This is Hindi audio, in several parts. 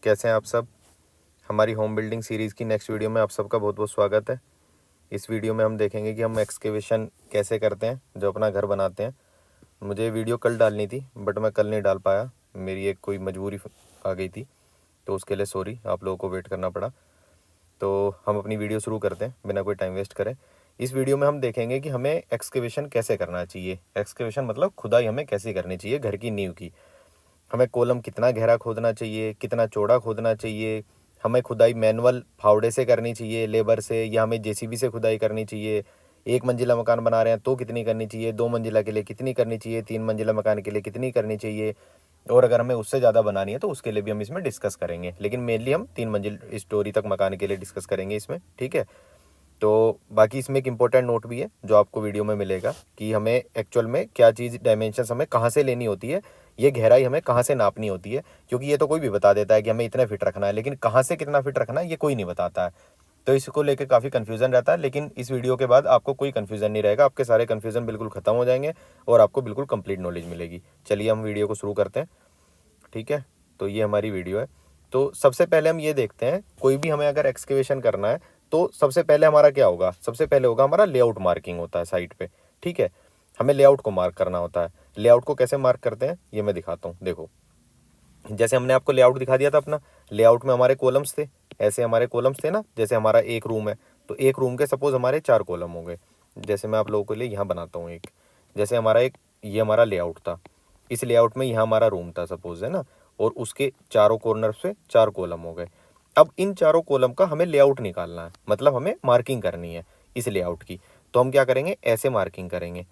कैसे हैं आप सब। हमारी होम बिल्डिंग सीरीज़ की नेक्स्ट वीडियो में आप सबका बहुत बहुत स्वागत है। इस वीडियो में हम देखेंगे कि हम एक्सकेवेशन कैसे करते हैं जो अपना घर बनाते हैं। मुझे वीडियो कल डालनी थी बट मैं कल नहीं डाल पाया, मेरी एक कोई मजबूरी आ गई थी, तो उसके लिए सॉरी, आप लोगों को वेट करना पड़ा। तो हम अपनी वीडियो शुरू करते हैं बिना कोई टाइम वेस्ट करें। इस वीडियो में हम देखेंगे कि हमें एक्सकेवेशन कैसे करना चाहिए। एक्सकेवेशन मतलब खुदाई हमें कैसे करनी चाहिए घर की नींव की। हमें कॉलम कितना गहरा खोदना चाहिए, कितना चौड़ा खोदना चाहिए, हमें खुदाई मैनुअल फावड़े से करनी चाहिए लेबर से, या हमें जेसीबी से खुदाई करनी चाहिए। एक मंजिला मकान बना रहे हैं तो कितनी करनी चाहिए, 2 मंजिला के लिए कितनी करनी चाहिए, 3 मंजिला मकान के लिए कितनी करनी चाहिए, और अगर हमें उससे ज़्यादा बनानी है तो उसके लिए भी हम इसमें डिस्कस करेंगे। लेकिन मेनली हम 3 मंजिल स्टोरी तक मकान के लिए डिस्कस करेंगे इसमें, ठीक है। तो बाकी इसमें एक इम्पोर्टेंट नोट भी है जो आपको वीडियो में मिलेगा कि हमें एक्चुअल में क्या चीज़ डायमेंशंस हमें कहाँ से लेनी होती है, ये गहराई हमें कहाँ से नापनी होती है। क्योंकि ये तो कोई भी बता देता है कि हमें इतना फिट रखना है, लेकिन कहाँ से कितना फिट रखना है ये कोई नहीं बताता है। तो इसको लेकर काफ़ी कन्फ्यूज़न रहता है, लेकिन इस वीडियो के बाद आपको कोई कन्फ्यूज़न नहीं रहेगा, आपके सारे कन्फ्यूज़न बिल्कुल ख़त्म हो जाएंगे और आपको बिल्कुल कंप्लीट नॉलेज मिलेगी। चलिए हम वीडियो को शुरू करते हैं, ठीक है। तो ये हमारी वीडियो है। तो सबसे पहले हम ये देखते हैं, कोई भी हमें अगर एक्सकेवेशन करना है तो सबसे पहले हमारा क्या होगा, सबसे पहले होगा हमारा लेआउट मार्किंग होता है साइट पे, ठीक है। हमें लेआउट को मार्क करना होता है। लेआउट को कैसे मार्क करते हैं ये मैं दिखाता हूँ। देखो, जैसे हमने आपको लेआउट दिखा दिया था अपना, लेआउट में हमारे कॉलम्स थे, ऐसे हमारे कॉलम्स थे ना। जैसे हमारा एक रूम है तो एक रूम के सपोज हमारे 4 कॉलम हो गए। जैसे मैं आप लोगों के लिए यहाँ बनाता हूँ एक, जैसे हमारा एक ये हमारा लेआउट था, इस लेआउट में यहाँ हमारा रूम था सपोज, है ना, और उसके चारों कॉर्नर से 4 कॉलम हो गए। अब इन चारों कॉलम का हमें लेआउट निकालना है, मतलब हमें मार्किंग करनी है इस लेआउट की। तो हम क्या करेंगे, ऐसे मार्किंग करेंगे।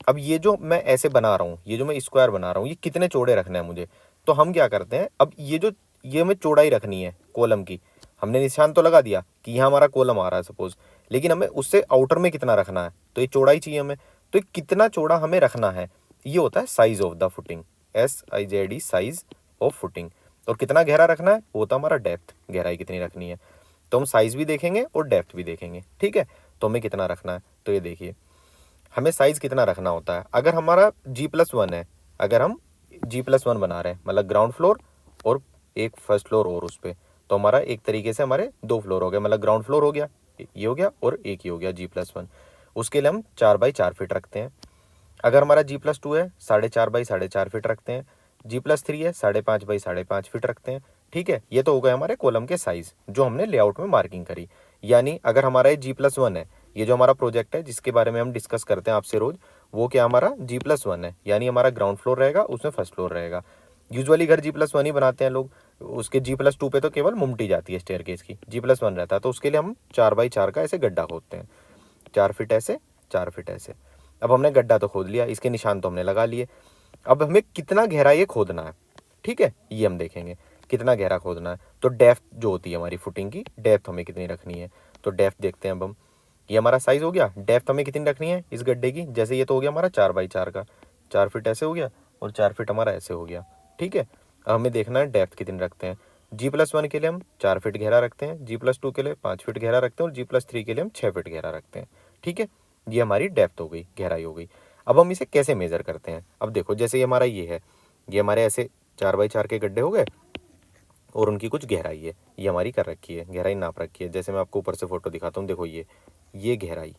अब ये जो मैं ऐसे बना रहा हूँ, ये जो मैं स्क्वायर बना रहा हूँ, ये कितने चौड़े रखना है मुझे। तो हम क्या करते हैं, अब ये हमें चौड़ाई रखनी है कॉलम की। हमने निशान तो लगा दिया कि यहाँ हमारा कॉलम आ रहा है सपोज, लेकिन हमें उससे आउटर में कितना रखना है, तो ये चौड़ाई चाहिए हमें। तो ये कितना चौड़ा हमें रखना है, ये होता है size of the footing, SIZ, size of footing. और कितना गहरा रखना है वो होता है हमारा डेप्थ, गहराई कितनी रखनी है। तो हम साइज भी देखेंगे और डेप्थ भी देखेंगे, ठीक है। तो हमें कितना रखना है, तो ये देखिए हमें साइज कितना रखना होता है। अगर हमारा G+1 है, अगर हम G+1 बना रहे हैं, मतलब ग्राउंड फ्लोर और एक फर्स्ट फ्लोर और उस पर, तो हमारा एक तरीके से हमारे 2 फ्लोर हो गए, मतलब ग्राउंड फ्लोर हो गया, ये हो गया, और एक ही हो गया G+1। उसके लिए हम 4x4 फीट रखते हैं। अगर हमारा G+2 है, 4.5x4.5 फीट रखते हैं। G+3 है, 5.5x5.5 फीट रखते हैं, ठीक है। ये तो हो गए हमारे कॉलम के साइज जो हमने लेआउट में मार्किंग करी। यानी अगर हमारा ये G+1 है, ये जो हमारा प्रोजेक्ट है जिसके बारे में हम डिस्कस करते हैं आपसे रोज, वो क्या हमारा G+1 है, यानी हमारा ग्राउंड फ्लोर रहेगा, उसमें फर्स्ट फ्लोर रहेगा। यूजुअली घर G+1 ही बनाते हैं लोग, उसके G+2 पे तो केवल मुमटी जाती है स्टेयरकेस की, G+1 रहता है। तो उसके लिए हम 4x4 का ऐसे गड्ढा खोदते हैं, 4 फीट ऐसे, 4 फीट ऐसे। अब हमने गड्ढा तो खोद लिया, इसके निशान तो हमने लगा लिए। अब हमें कितना गहरा ये खोदना है, ठीक है, ये हम देखेंगे कितना गहरा खोदना है। तो डेप्थ जो होती है हमारी फुटिंग की, डेप्थ हमें कितनी रखनी है, तो डेप्थ देखते हैं अब हम। ये हमारा साइज हो गया, डेप्थ हमें कितनी रखनी है इस गड्ढे की। जैसे ये तो हो गया हमारा 4x4 का, 4 फीट ऐसे हो गया और 4 फीट हमारा ऐसे हो गया, ठीक है। अब हमें देखना है डेप्थ कितनी रखते हैं। G+1 के लिए हम 4 फीट गहरा रखते हैं, G+2 के लिए 5 फीट गहरा रखते हैं, और G+3 के लिए हम 6 फीट गहरा रखते हैं, ठीक है। ये हमारी डेप्थ हो गई, गहराई हो गई। अब हम इसे कैसे मेज़र करते हैं, अब देखो जैसे ये हमारा ये है, ये हमारे ऐसे 4x4 के गड्ढे हो गए और उनकी कुछ गहराई है, ये हमारी कर रखी है, गहराई नाप रखी है। जैसे मैं आपको ऊपर से फोटो दिखाता हूँ, देखो ये गहराई,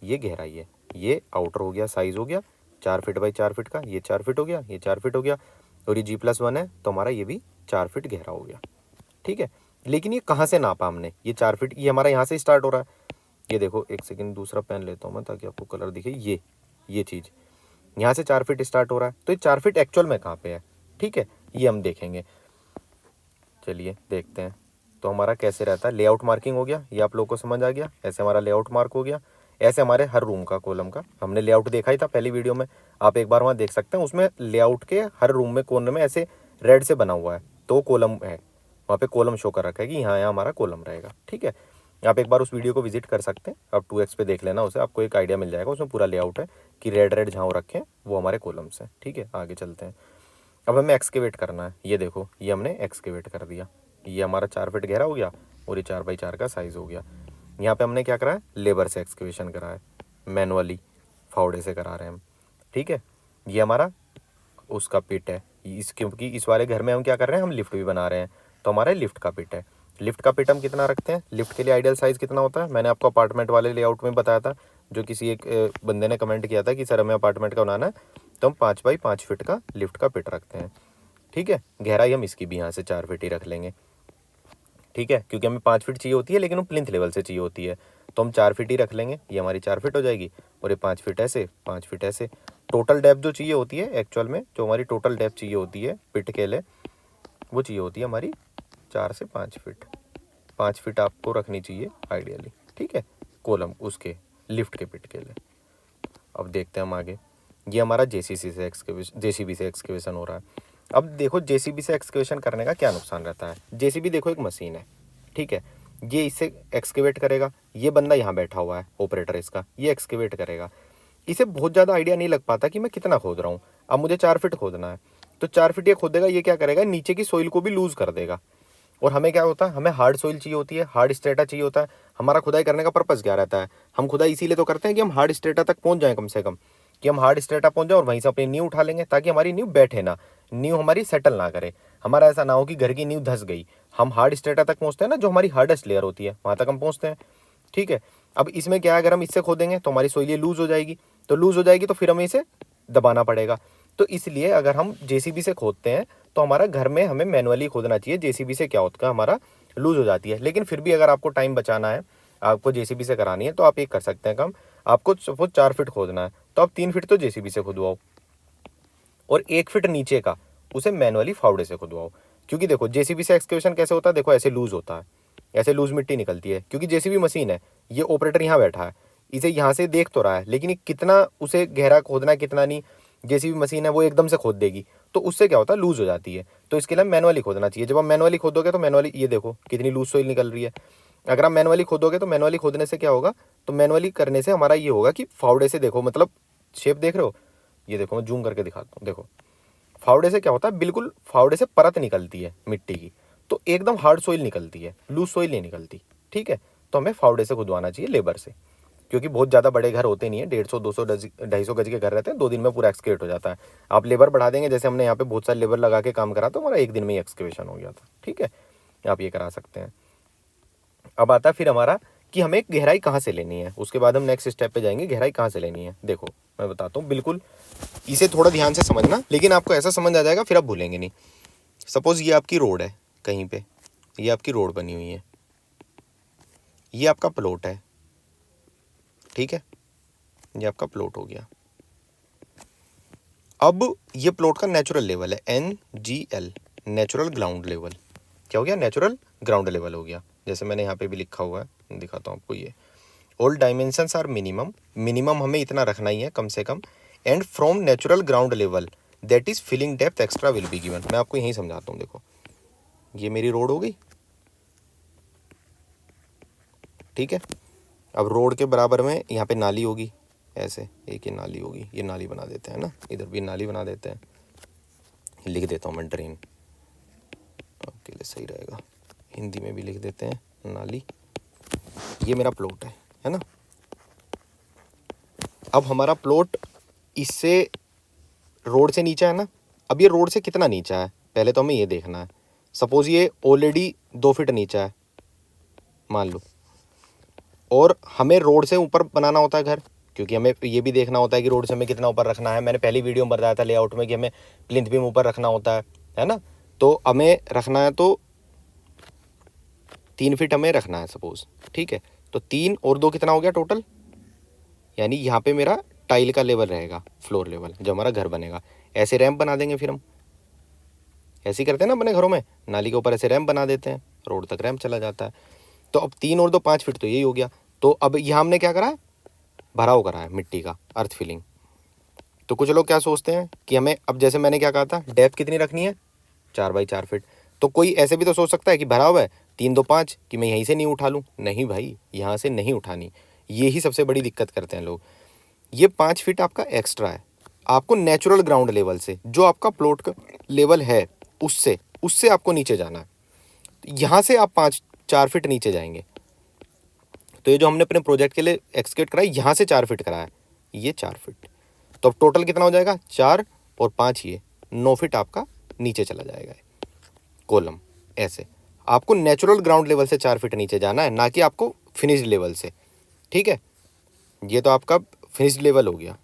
ये गहराई है, ये आउटर हो गया, साइज हो गया 4 फीट बाई 4 फीट का, ये 4 फीट हो गया, ये 4 फीट हो गया, और ये G+1 है तो हमारा ये भी 4 फीट गहरा हो गया, ठीक है। लेकिन ये कहाँ से नापा हमने, ये 4 फीट, ये हमारा यहाँ से स्टार्ट हो रहा है। ये देखो, एक सेकंड दूसरा पेन लेता हूँ मैं ताकि आपको कलर दिखे। ये चीज़ यहाँ से 4 फीट स्टार्ट हो रहा है, तो ये 4 फीट एक्चुअल में कहाँ पे है, ठीक है, ये हम देखेंगे। चलिए देखते हैं। तो हमारा कैसे रहता है, लेआउट मार्किंग हो गया, ये आप लोगों को समझ आ गया, ऐसे हमारा लेआउट मार्क हो गया। ऐसे हमारे हर रूम का कॉलम का हमने लेआउट देखा ही था पहली वीडियो में, आप एक बार वहाँ देख सकते हैं। उसमें लेआउट के हर रूम में कॉर्नर में ऐसे रेड से बना हुआ है, तो कॉलम है, वहाँ पे कॉलम शो कर रखा है कि यहाँ यहाँ हमारा कॉलम रहेगा, ठीक है। आप एक बार उस वीडियो को विजिट कर सकते हैं, आप 2x पे देख लेना उसे, आपको एक आइडिया मिल जाएगा। उसमें पूरा लेआउट है कि रेड रेड जहाँ रखे हैं वो हमारे कॉलम्स हैं, ठीक है। आगे चलते हैं। अब हमें एक्सकेवेट करना है, ये देखो ये हमने एक्सकेवेट कर दिया, ये हमारा 4 फीट गहरा हो गया और ये 4x4 का साइज़ हो गया। यहाँ पे हमने क्या करा है, लेबर से एक्सकेवेशन करा है, मैनुअली फावड़े से करा रहे हैं हम, ठीक है। ये हमारा उसका पिट है, इस क्योंकि इस वाले घर में हम क्या कर रहे हैं, हम लिफ्ट भी बना रहे हैं, तो हमारा लिफ्ट का पिट है। लिफ्ट का पिट हम कितना रखते हैं, लिफ्ट के लिए आइडियल साइज़ कितना होता है, मैंने आपको अपार्टमेंट वाले लेआउट में बताया था, जो किसी एक बंदे ने कमेंट किया था कि सर हमें अपार्टमेंट का बनाना है, तो हम 5 बाई 5 फीट का लिफ्ट का पिट रखते हैं। ठीक है, गहराई हम इसकी भी यहाँ से 4 फीट ही रख लेंगे। ठीक है, क्योंकि हमें 5 फीट चाहिए होती है, लेकिन वो प्लिंथ लेवल से चाहिए होती है, तो हम 4 फीट ही रख लेंगे। ये हमारी 4 फीट हो जाएगी, और ये 5 फीट ऐसे, 5 फीट ऐसे। टोटल डेप्थ जो चाहिए होती है एक्चुअल में, जो हमारी टोटल डेप्थ चाहिए होती है पिट के लिए, वो चाहिए होती है हमारी 4 से 5 फीट। 5 फीट आपको रखनी चाहिए आइडियली। ठीक है, कॉलम उसके लिफ्ट के पिट के लिए। अब देखते हैं हम आगे। ये हमारा जेसीबी से एक्सकेवेशन हो रहा है। अब देखो जेसीबी से एक्सकेवेशन करने का क्या नुकसान रहता है। जेसीबी देखो एक मशीन है, ठीक है, ये इससे एक्सकेवेट करेगा। ये बंदा यहाँ बैठा हुआ है ऑपरेटर इसका, ये एक्सकेवेट करेगा। इसे बहुत ज़्यादा आइडिया नहीं लग पाता कि मैं कितना खोद रहा हूँ। अब मुझे 4 फीट खोदना है, तो 4 फीट ये खोदेगा, ये क्या करेगा, नीचे की सोइल को भी लूज़ कर देगा। और हमें क्या होता है, हमें हार्ड सोइल चाहिए होती है, हार्ड स्ट्रेटा चाहिए होता है। हमारा खुदाई करने का पर्पज़ क्या रहता है, हम खुदाई इसीलिए तो करते हैं कि हम हार्ड स्ट्रेटा तक पहुंच जाएं, कम से कम कि हम हार्ड स्ट्रेटा पहुंच जाए और वहीं से अपनी नींव उठा लेंगे, ताकि हमारी नींव बैठे ना, नींव हमारी सेटल ना करे। हमारा ऐसा ना हो कि घर की नींव धंस गई। हम हार्ड स्ट्रेटा तक पहुंचते हैं ना, जो हमारी हार्डेस्ट लेयर होती है, वहाँ तक हम पहुँचते हैं। ठीक है, अब इसमें क्या है, अगर हम इससे खोदेंगे तो हमारी सोइल लूज़ हो जाएगी, तो लूज़ हो जाएगी तो फिर हमें इसे दबाना पड़ेगा। तो इसलिए अगर हम जेसीबी से खोदते हैं तो हमारा घर में हमें मैनुअली खोदना चाहिए। जेसीबी से क्या होता है, हमारा लूज़ हो जाती है। लेकिन फिर भी अगर आपको टाइम बचाना है, आपको जेसीबी से करानी है, तो आप एक कर सकते हैं काम। आपको सपोज 4 फीट खोदना है, तो आप 3 फीट तो जेसीबी से खुदवाओ, और 1 फीट नीचे का उसे मैनुअली फावड़े से खुदवाओ। क्योंकि देखो जेसीबी से एक्सकेवेशन कैसे होता है, देखो ऐसे लूज़ होता है, ऐसे लूज़ मिट्टी निकलती है, क्योंकि जेसीबी मशीन है। ये ऑपरेटर यहाँ बैठा है, इसे यहाँ से देख तो रहा है, लेकिन कितना उसे गहरा खोदना है कितना नहीं, जेसीबी मशीन है वो एकदम से खोद देगी, तो उससे क्या होता है, लूज़ हो जाती है। तो इसके लिए मैनुअली खोदना चाहिए। जब आप मैनुअली खोदोगे तो मैनुअली, ये देखो कितनी लूज सोइल निकल रही है। अगर आप मैनुअली खोदोगे तो मैनुअली खोदने से क्या होगा, तो मैनुअली करने से हमारा ये होगा कि फावड़े से देखो, मतलब शेप देख रहे हो, ये देखो मैं जूम करके दिखाता हूँ। देखो फावड़े से क्या होता है, बिल्कुल फावड़े से परत निकलती है मिट्टी की, तो एकदम हार्ड सोइल निकलती है, लूज सोइल नहीं निकलती। ठीक है, तो हमें फावड़े से खुदवाना चाहिए लेबर से, क्योंकि बहुत ज़्यादा बड़े घर होते नहीं है, 150, 200, 250 गज के घर रहते हैं, 2 दिन में पूरा एक्सकेवेट हो जाता है। आप लेबर बढ़ा देंगे, जैसे हमने यहाँ पे बहुत सारे लेबर लगा के काम करा, तो हमारा 1 दिन में ही एक्सकेवेशन हो गया था। ठीक है, आप ये करा सकते हैं। अब आता है फिर हमारा कि हमें गहराई कहाँ से लेनी है। उसके बाद हम नेक्स्ट स्टेप पे जाएंगे, गहराई कहाँ से लेनी है। देखो मैं बताता हूँ, बिल्कुल इसे थोड़ा ध्यान से समझना, लेकिन आपको ऐसा समझ आ जाएगा फिर आप भूलेंगे नहीं। सपोज ये आपकी रोड है, कहीं पे ये आपकी रोड बनी हुई है, ये आपका प्लॉट है। ठीक है, ये आपका प्लॉट हो गया। अब ये प्लॉट का नेचुरल लेवल है NGL, नेचुरल ग्राउंड लेवल। क्या हो गया, नेचुरल ग्राउंड लेवल हो गया। जैसे मैंने यहाँ पे भी लिखा हुआ है, दिखाता हूँ आपको। ये all dimensions are minimum, minimum हमें इतना रखना ही है कम से कम। And from natural ground level that is filling depth extra will be given. मैं आपको यही समझाता हूँ। देखो ये मेरी रोड हो गई, ठीक है। अब रोड के बराबर में यहाँ पे नाली होगी, ऐसे एक ये नाली होगी, ये नाली बना देते हैं ना, इधर भी नाली बना देते हैं। लिख देता हूँ मैं ड्रेन, आपके लिए सही रहेगा, हिंदी में भी लिख देते हैं नाली। ये मेरा प्लॉट है ना। अब हमारा प्लॉट इससे रोड से नीचा है ना। अब ये रोड से कितना नीचा है, पहले तो हमें ये देखना है। सपोज ये ऑलरेडी 2 फीट नीचा है मान लो, और हमें रोड से ऊपर बनाना होता है घर, क्योंकि हमें ये भी देखना होता है कि रोड से हमें कितना ऊपर रखना है। मैंने पहली वीडियो में बताया था लेआउट में कि हमें प्लिंथ बीम ऊपर रखना होता है ना। तो हमें रखना है तो 3 फीट हमें रखना है सपोज, ठीक है। तो 3 और 2 कितना हो गया टोटल, यानी यहाँ पे मेरा टाइल का लेवल रहेगा, फ्लोर लेवल, जो हमारा घर बनेगा। ऐसे रैंप बना देंगे, फिर हम ऐसे ही करते हैं ना अपने घरों में, नाली के ऊपर ऐसे रैंप बना देते हैं, रोड तक रैंप चला जाता है। तो अब 3 और 2 5 फीट तो यही हो गया। तो अब यहाँ हमने क्या करा है, भराव करा है मिट्टी का, अर्थ फिलिंग। तो कुछ लोग क्या सोचते हैं कि हमें, अब जैसे मैंने क्या कहा था, डेप्थ कितनी रखनी है, 4 बाई 4 फीट। तो कोई ऐसे भी तो सोच सकता है कि भराव है 3 2 5, कि मैं यहीं से नहीं उठा लूँ। नहीं भाई, यहाँ से नहीं उठानी, यही सबसे बड़ी दिक्कत करते हैं लोग। ये 5 फीट आपका एक्स्ट्रा है, आपको नेचुरल ग्राउंड लेवल से, जो आपका प्लॉट का लेवल है उससे आपको नीचे जाना है। यहाँ से आप 4 फीट नीचे जाएंगे। तो ये जो हमने अपने प्रोजेक्ट के लिए एक्सकेवेट कराया, यहाँ से 4 फीट कराया, ये 4 फीट। तो अब टोटल कितना हो जाएगा, 4 और 5, ये 9 फीट आपका नीचे चला जाएगा कॉलम। ऐसे आपको नेचुरल ग्राउंड लेवल से 4 फीट नीचे जाना है, ना कि आपको फिनिश्ड लेवल से। ठीक है, ये तो आपका फिनिश्ड लेवल हो गया,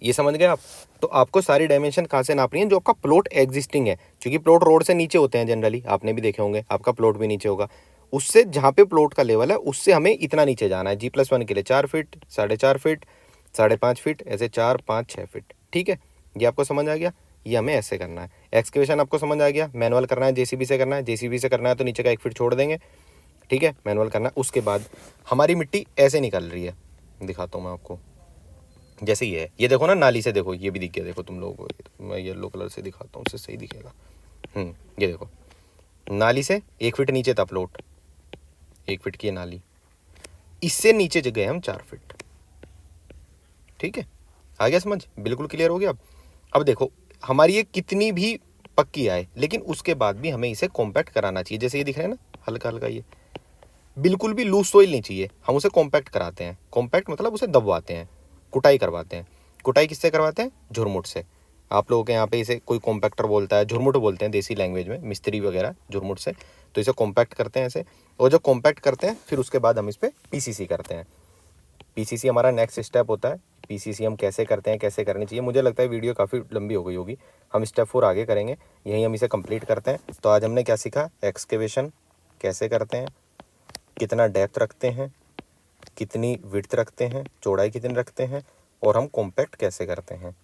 ये समझ गए आप। तो आपको सारी डायमेंशन कहाँ से नापनी है, जो आपका प्लॉट एग्जिस्टिंग है, क्योंकि प्लॉट रोड से नीचे होते हैं जनरली, आपने भी देखे होंगे, आपका प्लॉट भी नीचे होगा। उससे जहाँ पे प्लॉट का लेवल है उससे हमें इतना नीचे जाना है। G+1 के लिए 4 फीट, 4.5 फीट, 5.5 फीट, ऐसे 4, 5, 6 फीट। ठीक है, ये आपको समझ आ गया। ये हमें ऐसे करना है। एक्सकेवेशन आपको समझ आ गया, मैनुअल करना है, जेसीबी से करना है। जेसीबी से करना है तो नीचे का 1 फीट छोड़ देंगे। ठीक है, मैनुअल करना है। उसके बाद हमारी मिट्टी ऐसे निकल रही है, दिखाता हूँ मैं आपको। जैसे ये देखो ना, नाली से देखो, ये भी दिख गया, देखो तुम लोगों को। मैं येलो कलर से दिखाता हूँ, उससे सही दिखेगा। ये देखो, नाली से 1 फीट नीचे था प्लॉट, 1 फीट की है नाली, इससे नीचे गए हम 4 फीट। ठीक है, आ गया समझ, बिल्कुल क्लियर हो गया। अब देखो, हमारी ये कितनी भी पक्की आए, लेकिन उसके बाद भी हमें इसे कॉम्पैक्ट कराना चाहिए। जैसे ये दिख रहा है ना, हल्का हल्का, ये बिल्कुल भी लूज सोइल नहीं चाहिए, हम उसे कॉम्पैक्ट कराते हैं। कॉम्पैक्ट मतलब उसे दबवाते हैं, कुटाई करवाते हैं। कुटाई किससे करवाते हैं, झुरमुट से। आप लोगों के यहाँ पे इसे कोई कॉम्पैक्टर बोलता है, झुरमुट बोलते हैं देसी लैंग्वेज में, मिस्त्री वगैरह झुरमुट से। तो इसे कॉम्पैक्ट करते हैं ऐसे, और जब कॉम्पैक्ट करते हैं फिर उसके बाद हम इस पर पीसीसी करते हैं। पीसीसी हमारा नेक्स्ट स्टेप होता है। पीसीसी हम कैसे करते हैं, कैसे करनी चाहिए, मुझे लगता है वीडियो काफ़ी लंबी हो गई होगी, हम स्टेप 4 आगे करेंगे, यहीं हम इसे कंप्लीट करते हैं। तो आज हमने क्या सीखा, एक्सकेवेशन कैसे करते हैं, कितना डेप्थ रखते हैं, कितनी विड्थ रखते हैं, चौड़ाई कितनी रखते हैं, और हम कॉम्पैक्ट कैसे करते हैं,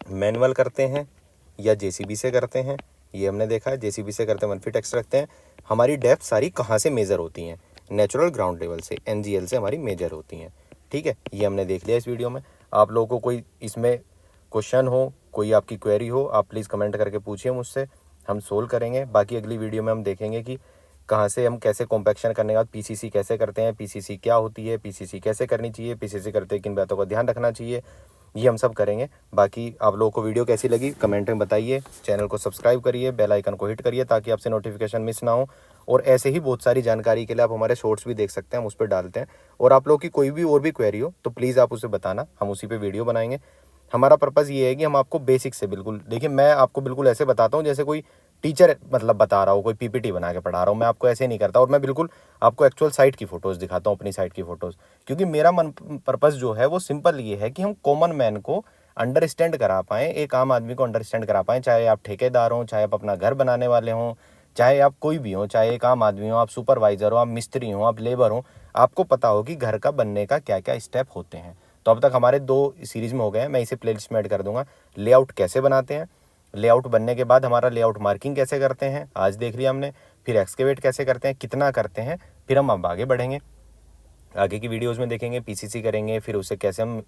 मैनुअल करते हैं या जेसीबी से करते हैं, ये हमने देखा है। जेसीबी से करते हैं 1 फीट एक्स्ट्रा रखते हैं। हमारी डेप्थ सारी कहाँ से मेज़र होती हैं, नेचुरल ग्राउंड लेवल से, एनजीएल से हमारी मेजर होती हैं। ठीक है, ये हमने देख लिया इस वीडियो में। आप लोगों को कोई इसमें क्वेश्चन हो, कोई आपकी क्वेरी हो, आप प्लीज़ कमेंट करके पूछिए मुझसे, हम सोल्व करेंगे। बाकी अगली वीडियो में हम देखेंगे कि कहाँ से हम कैसे कॉम्पैक्शन करने के बाद पीसीसी कैसे करते हैं, पीसीसी क्या होती है, पीसीसी कैसे करनी चाहिए, पीसीसी करते किन बातों का ध्यान रखना चाहिए, ये हम सब करेंगे। बाकी आप लोगों को वीडियो कैसी लगी कमेंट में बताइए, चैनल को सब्सक्राइब करिए, बेल आइकन को हिट करिए ताकि आपसे नोटिफिकेशन मिस ना हो। और ऐसे ही बहुत सारी जानकारी के लिए आप हमारे शॉर्ट्स भी देख सकते हैं, हम उस पर डालते हैं। और आप लोगों की कोई भी और भी क्वेरी हो तो प्लीज़ आप उसे बताना, हम उसी पे वीडियो बनाएंगे। हमारा पर्पज़ ये है कि हम आपको बेसिक से, बिल्कुल देखिए, मैं आपको बिल्कुल ऐसे बताता हूँ जैसे कोई टीचर मतलब बता रहा हो, कोई पीपीटी बना के पढ़ा रहा हूँ, मैं आपको ऐसे नहीं करता। और मैं बिल्कुल आपको एक्चुअल साइट की फ़ोटोज़ दिखाता हूँ, अपनी साइट की फ़ोटोज़, क्योंकि मेरा मन पर्पज़ जो है वो सिंपल ये है कि हम कॉमन मैन को अंडरस्टैंड करा पाएँ, एक आम आदमी को अंडरस्टैंड करा पाएँ। चाहे आप ठेकेदार हों, चाहे आप अपना घर बनाने वाले हों, चाहे आप कोई भी हो, चाहे एक आम आदमी हो, आप सुपरवाइज़र हो, आप मिस्त्री हो, आप लेबर हो, आपको पता हो कि घर का बनने का क्या क्या स्टेप होते हैं। तो अब तक हमारे 2 सीरीज़ में हो गए हैं, मैं इसे प्लेलिस्ट में ऐड कर दूंगा। लेआउट कैसे बनाते हैं, लेआउट बनने के बाद हमारा लेआउट मार्किंग कैसे करते हैं, आज देख लिया हमने। फिर एक्सकेवेट कैसे करते हैं, कितना करते हैं, फिर हम अब आगे बढ़ेंगे। आगे की वीडियोस में देखेंगे, पीसीसी करेंगे, फिर उसे कैसे हम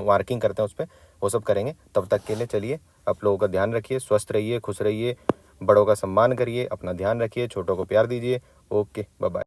मार्किंग करते हैं उस पर, वो सब करेंगे। तब तक के लिए चलिए, आप लोगों का ध्यान रखिए, स्वस्थ रहिए, खुश रहिए, बड़ों का सम्मान करिए, अपना ध्यान रखिए, छोटों को प्यार दीजिए। Okay, bye bye.